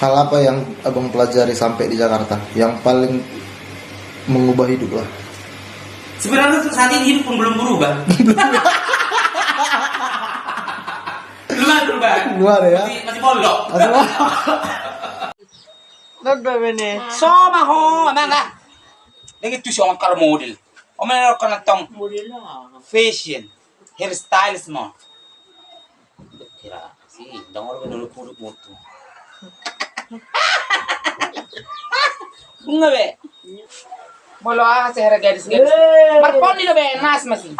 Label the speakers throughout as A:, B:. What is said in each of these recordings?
A: hal apa yang abang pelajari sampai di Jakarta yang paling mengubah hidup lah?
B: Sebenarnya saat ini hidup pun belum berubah. Belum
A: Luar ya.
B: Masih pondok.
C: Nagda bene.
B: So maho, amanga. Lagi tu siya kalau model. O meron ka na tong fashion, hairstyles mo. Kira, si, dangor ko nulupulok mo to. Bunga be. Bolo sa hera gadis. Marpon nila be nas masi.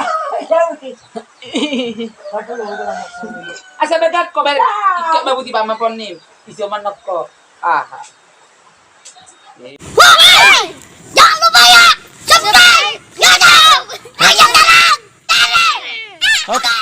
B: Asa begat ko be. Ikka mabuti ba mapon ni. Iso manok ko. Aha.
D: Jangan lupa ya, subscribe, YouTube, Ayam Dalam TV. Oke.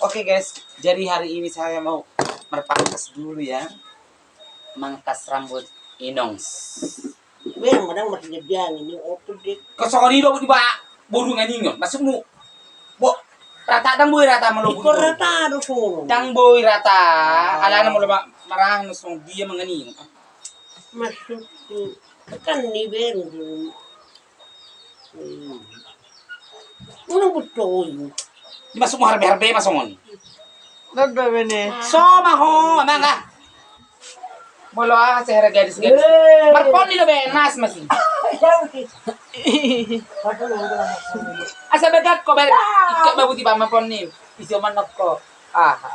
B: Oke guys, jadi hari ini saya mau merpangkas dulu ya, mangkas rambut Inongs.
C: Bang, madang matibiyang ini opo dik.
B: Kosong ini di bawah burung anjing masuk mu, bo rata dang boy rata malu.
C: Iko rata do suno.
B: Dang boy rata, ala na mo marang nusong dia menganing.
C: Masuk kan ni bang. Ano betul?
B: Di masuk mo harbe masuk mo.
C: Nagda bene.
B: So maho, amanga. Bolo sa hera gadis. Marpon nila be nas masi. Asa begat ko be. Ikka mabuti ba mapon ni. Iso manok ko. Aha.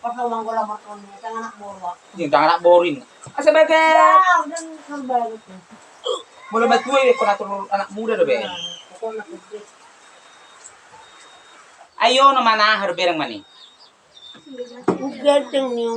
C: Pasal manggola makan ni, tangan nak bawa.
B: Yung tangan boring. Asa begat.
C: Dan sambil itu.
B: Bolo matuloy ko natulog anak muda do be.
C: Ako nak pergi.
B: Ayo no mana harberang mani.
C: Gateng niyo.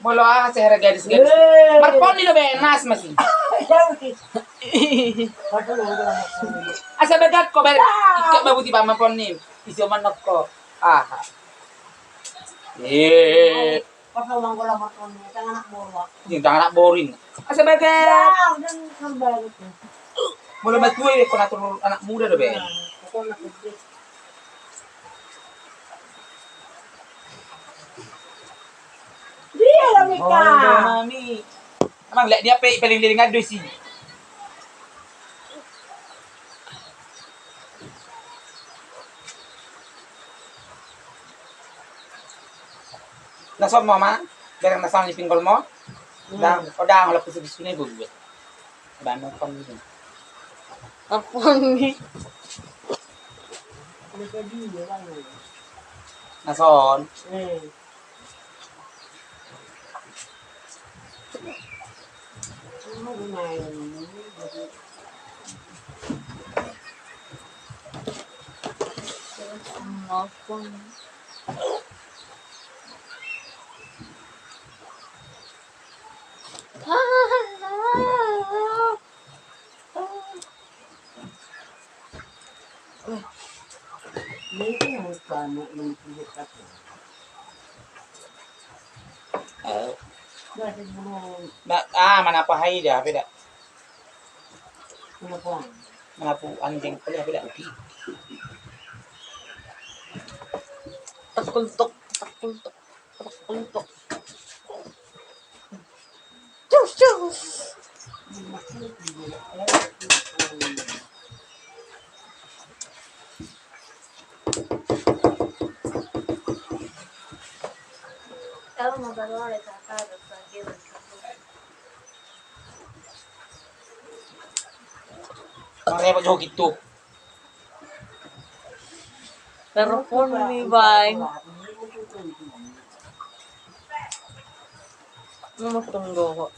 B: Bolo sa hera gadis. Marpon nila be nas masi. Asa begat ko be. Ikka mabuti ba mapon ni. Iso manok ko. Aha.
C: Pasal manggola makan ni, tangan nak bawa.
B: Yung tangan boring. Asa begat.
C: Dan sambil itu.
B: Mulai matua ya kau atur anak muda deh Ben.
C: Ako nakapit. Dia lang
B: Oh,
C: ka.
B: mami. Emang lihat dia paling ngadu sih. Nasod mo ma? Berang nasam ni pinggol mo? Dang, kodang wala pusibis ni bubuet. Bano pang dito.
E: Apa nih?
C: Nakadiyo lang.
B: Nason.
C: Ano gumayon?
E: Apa nih?
C: Dito yung kamo ng pihit ako. Bakit mo
B: Manapahay dia, beda.
C: ano pa?
B: Manapu anjing pala beda upi.
E: Takultok, takultok, takultok. Cus, cus.
D: Kalau mau baru ada kata ada lagi.
B: Makanya pak Jogi gitu.
E: Telepon nih, Bang. Mau tunggu kok.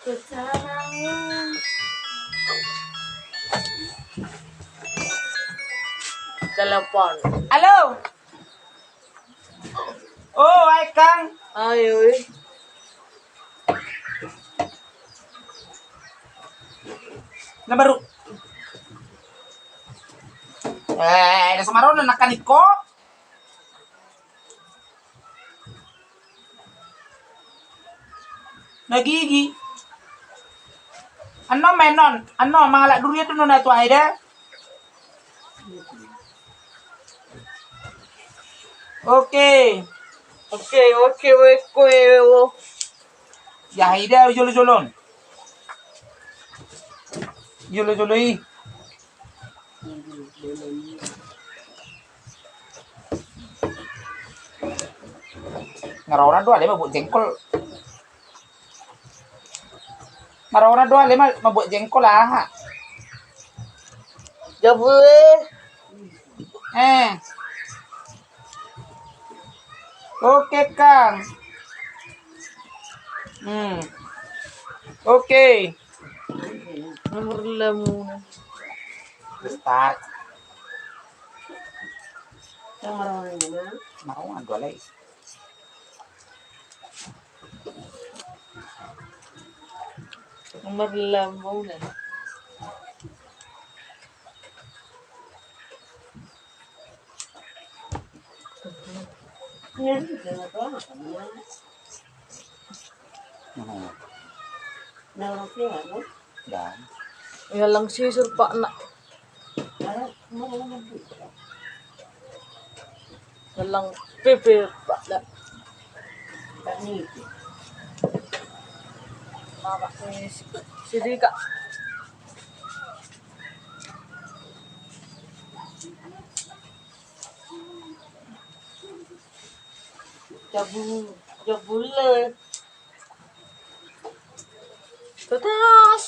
D: Sekarang
E: Telepon.
B: Halo. Oh, ay Kang.
E: Ayo,
B: Na baru. Nasa maron na nakanit ko. Nagigi. Ano menon? Ano mga ladurya to na to ay da? Okay.
E: oke, weko.
B: Ya haida jolo-jolon. Jolo-joloi. Ngarawana doa lima buat jengkol. Ngarawana doa lima buat jengkol lah.
E: Jabule.
B: Oke Kang. Oke.
E: Nomor lamunan.
B: Start.
C: Ang maraming naman.
B: Mau dua lagi.
E: Nomor lamunan.
C: Yan, dito na to. Naroon siya, no?
B: Dan.
E: Ya lang sisir pak nak.
C: Para, mo dito.
E: Walang pipi pak nak.
C: Paniti.
E: Maka si Rika. Jabule. Tetas.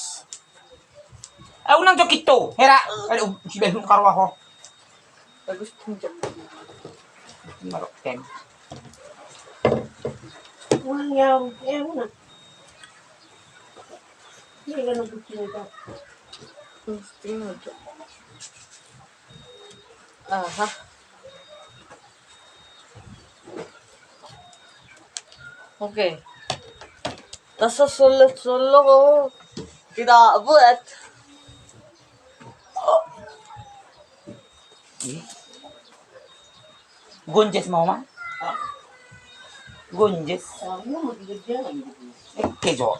B: Unang jok itu. Hera. Aduh, si belum karuah ko.
E: Bagus tunjuk.
B: Marok ten.
C: Walang yaw. Yaw na. Hindi ka nang gusto nito.
E: Tunjuk. Aha. Oke. Tas sulit-sulit ko. Tidak buat.
B: Gonjes mau mah? Gonjes.
C: Aku mau dikerjain gitu.
B: Kejo.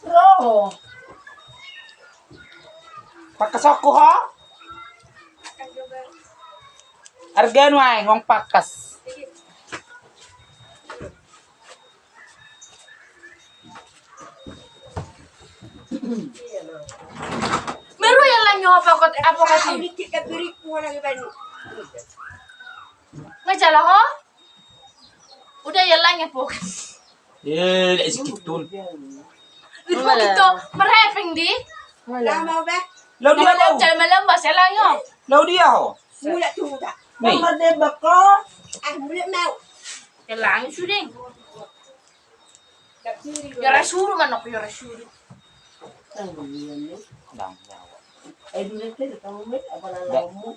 C: Bro,
B: Pakas aku ha? Hargaan wae ngong pakas.
D: Meron yan lang yung apa kasi.
C: ulit kita beri ko na iba.
D: Ngajala ko? Udah yan lang yung po.
B: Sikit tol.
D: Ito mo dito, marheping di.
C: Lama ba?
B: Law dia
D: Malam
B: ho.
D: chay malambas yan lang yun.
B: Law dia ho.
C: Mula tuda.
B: May.
C: Mama de bako. Mula mau.
D: Yan lang yung shooting. Yara suru man ako, yara suru.
C: Ano yan eh?
B: Dang yawa.
C: Ay dito tayo tawo met apa na mo.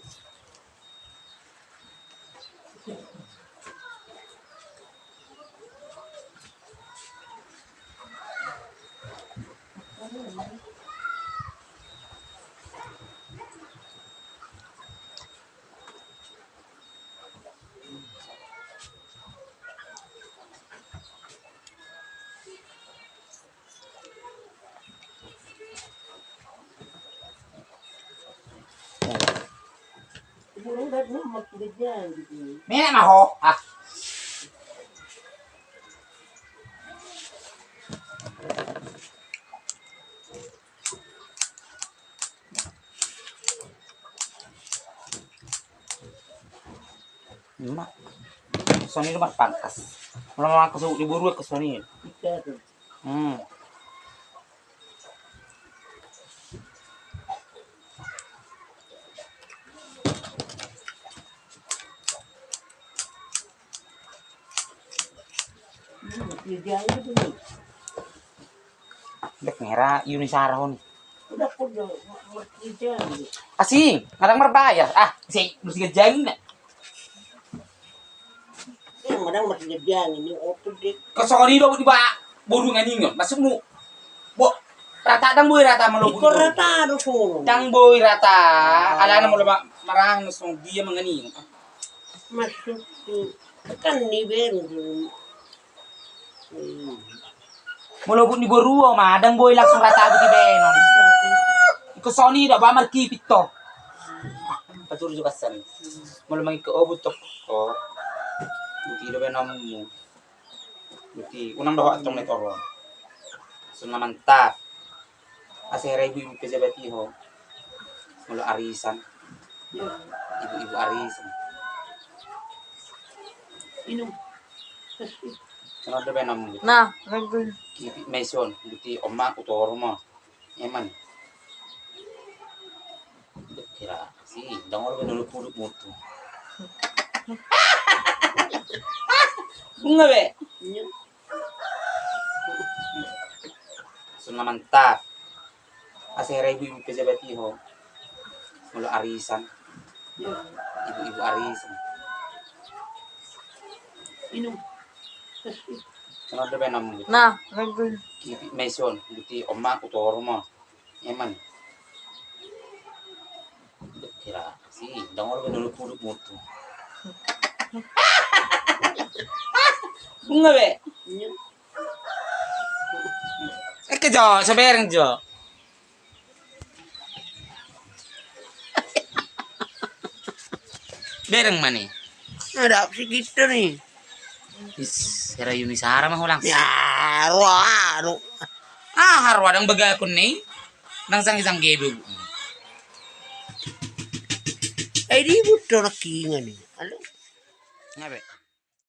C: Siguro ba mo magkidyan gitu.
B: May na ho. Ah. Mak. Soni naman pangkas. Wala mga kaso liburu ka soni.
C: Kita tuh. Magkidyan gitu nih.
B: Dek ngera yun sa arahon.
C: Udah kudu magkidyan gitu.
B: Asing, ngadang marbayar. Ah, si mesti gajang na.
C: Yang madang magkidyan ini open deh.
B: Kasoni daw di ba boru nga ningon. Masuk mo. Bo rata dang boy rata malubog.
C: Ikor rata do suno.
B: Dang boy rata. Ala na mo lama marang no song dia manganing.
C: Masuk tuh kan nivel gitu.
B: Mulubog ni boru ma dang boy langsung rata di benon. Kasoni daw ba markipit to. Paturo juga san. Mulumang ikaobot to. Oh. Buti daw benom mo. Buti unang daw atong netoro. So naman ta. Asere ibu pejabati ho. Mulo arisan. Ibu-ibu arisan.
C: Inum.
B: Sunod daw benom mo.
E: Nah, ragul.
B: Kipit meson. Buti oma utoro mo. Eman. Kira si dangor benom puluk mutu. Bunga be. So naman ta. Asere ibu pejabati ho. Mulo arisan. Ibu-ibu arisan.
C: Inum.
B: Sunod daw benom mo.
E: Nah, ragul.
B: Kipit meson. Buti oma utoro mo. Eman. Kira si dangor benom puluk mutu. Bunga be. Jo, sabareng jo. Bereng mani.
C: Ada apa sih gitu nih?
B: Is, sira yun Sara mah ulang.
C: Ya, waduh.
B: Ah, harwa dang baga ko ni. Nang sang isang gebe.
C: Eh, di butuh nakingan nih. Halo.
B: Ngabe.